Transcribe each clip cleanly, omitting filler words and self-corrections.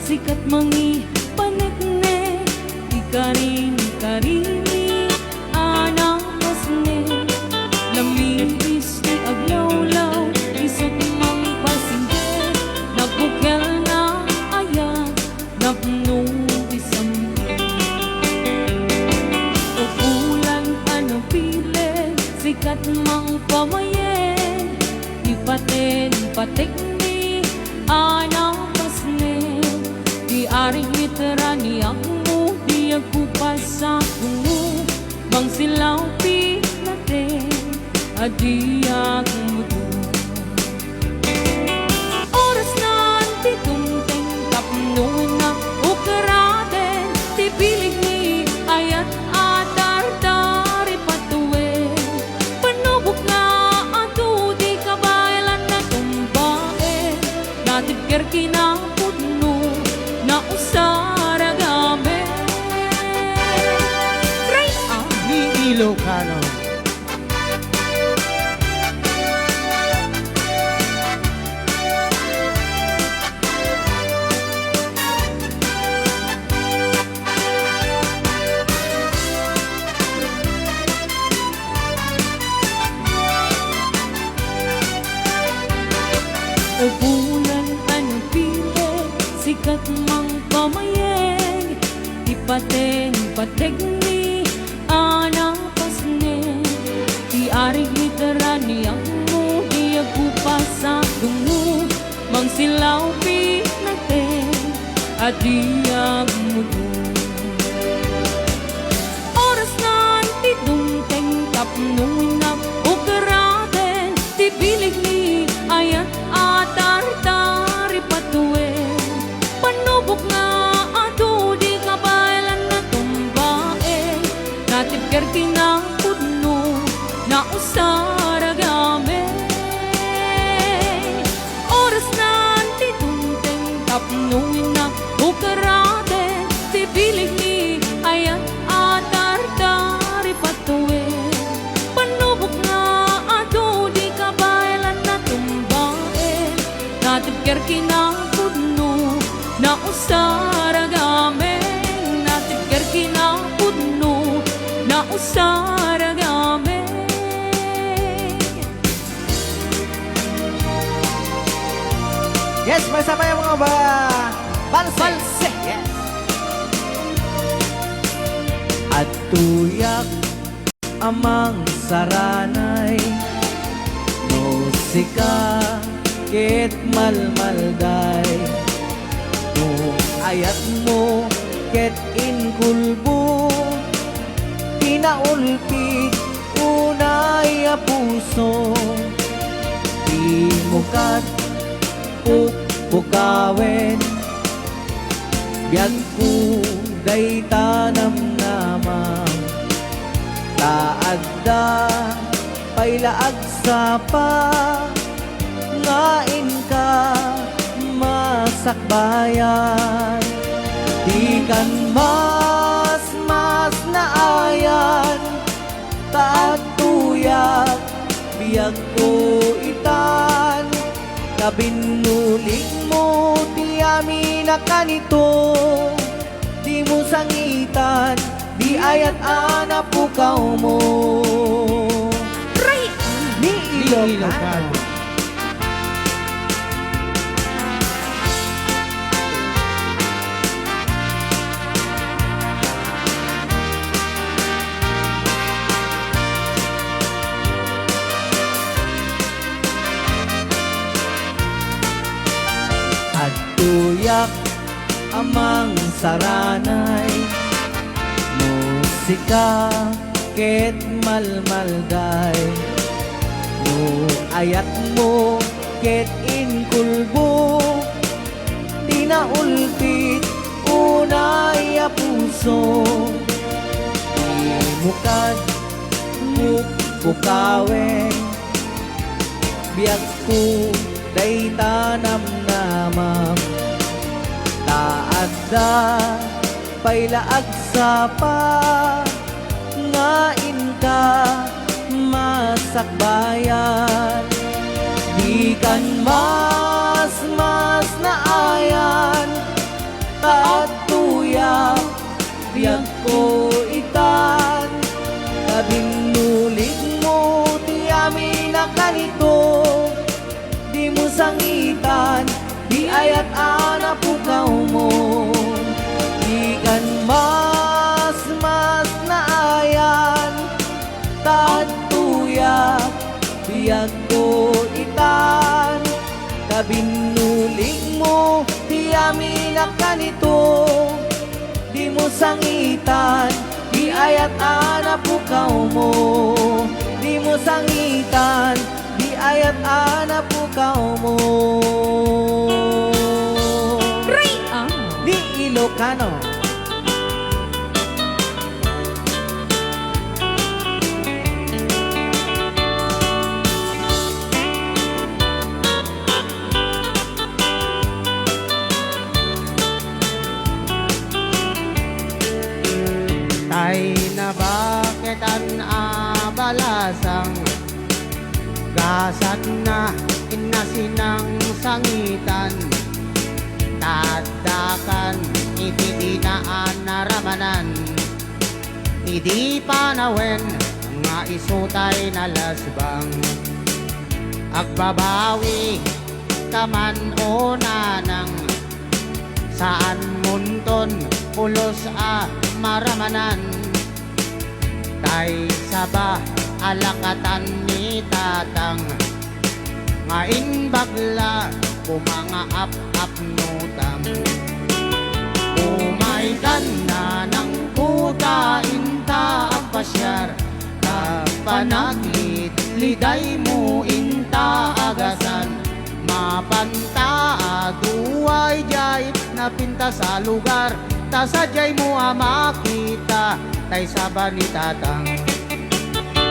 sikat mangi panekne ikarini anak pasne lamibis ni aglawlaw isip mang pasinde nabukel na ayat napno isang upulan ano pile sikat mang pamaye ipaten patek ni anak pasne di aring literani ako di ako pasakungo bang silaw pinate adi ako mudo oras na ti tunteng kapnuin na ukaraden ti pilig ni ayat atar-tari patuwe panubok nga ato di kabaylan na tumbae natibker kinapudno na usara game Ray Ni Ilocano. upulan ano pile sikat mang pamayeng ipaten patek ni anak pasne di aring literani ako di ako pasakungo mang silaw pinate adi ako mudo oras na ti dunteng tapnuin na ukaraden ti bilig ni ayat atar-tari patuwe panubok nga ato di kabaylan na tumbae natibker kinapudno na usara game oras na ti tunteng tapnuin na ukaraden ti bilig ni ayat atar-tari patuwe panubok nga ato di kabaylan na tumbae natibker kinapudno na usara game natibker kinapudno na usara game Yes, masama yung mga balse. Yes. At tuyak amang saranay musika ket malmalday no ayat mo ket inkulbo pinaulpig unay a puso di mukat pukawen biag ko day tanam namang taadda pailaag sapa ngain ka masakbayan di kan mas naayan taat tuyak biag ko itan kabinulig mo di amin na kanito di mo sangitan di ayat ana pukaw mo Ray ni Ilocano. At tuyak amang saranay musika ket malmalday no ayat mo ket inkulbo di naulpit unay a puso di mukad bukawen biag ko day tanam namam taadda pailaag sapa ngain ka masakbayan di kan mas naayan ayat ana pukaw mo. Ikan mas naayan tatuya biyag ko itan. Kabinulig mo di amin na kanito, di mo sangitan, di ayat ana pukaw mo. Di mo sangitan, di ayat ana pukaw mo. Ray! Di Ilocano. Tay na bakit ang abalasang gasat na inasinang sangitan tadakan itidinaan na ramanan idi panawen nga isutay na lasbang agbabawi kaman o nanang saan munton pulos a maramanan tay saba alakatan ni tatang ngain bagla kumanga ap nutam umaitan na ng kuta inta ang pasyar kapanaglit liday mo inta agasan mapanta aduay jay napinta sa lugar tasadyay mo makita tay saba ni tatang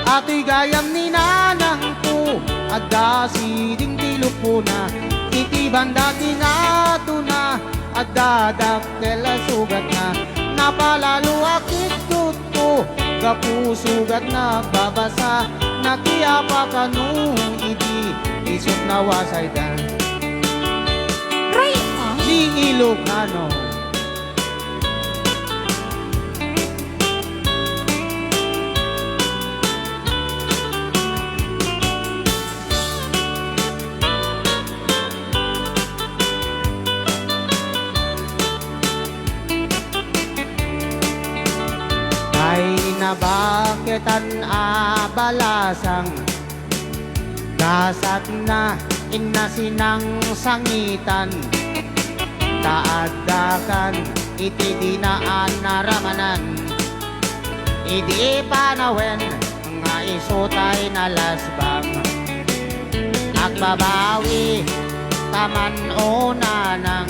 ato'y gayam ni nanang ko adda siding tilupo na titiban dati nga na adda dakkel sugat na napalalo akit ko kapusugat na babasa nakiyapa kanu idi isot na wasay dan Ray! di Ilocano. Na bakit ang abalasang gasat na inasinang sangitan taadakan itidinaan na ramanan idi panawen nga isutay na lasbang agbabawi taman o nanang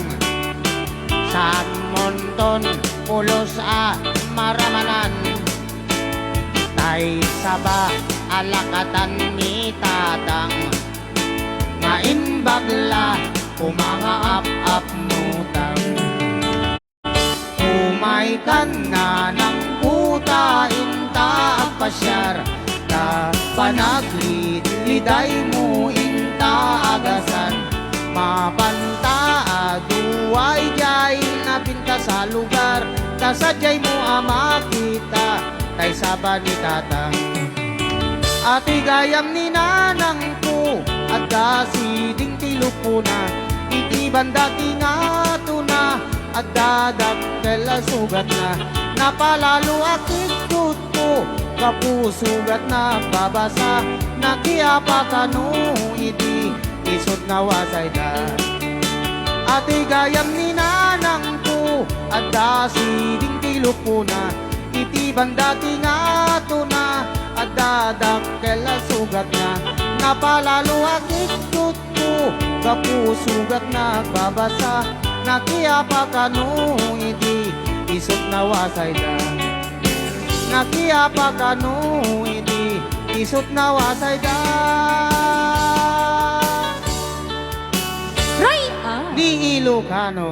saan monton pulos a maramanan tay saba alakatan ni tatang ngain bagla kumanga ap nutang umay kan na ng puta inta ang pasyar na panaglit liday mo inta agasan mapanta aduay jay napinta sa lugar tasadyay mo makita tay saba ni tatang ati gayam ni nanang ko adda siding tilupo na itiban dati nga na adda dakkel sugat na napalalo akit ko kapusugat na babasa nakiyapa kanu idi isot na wasay da ati gayam ni nanang ko adda siding tilupo na itiban dati nga na adda dakkel sugat na napalalo akit ko kapusugat na babasa nakiyapa kanu idi isot na wasay da nakiyapa kanu idi isot na wasay da Ray! di Ilocano.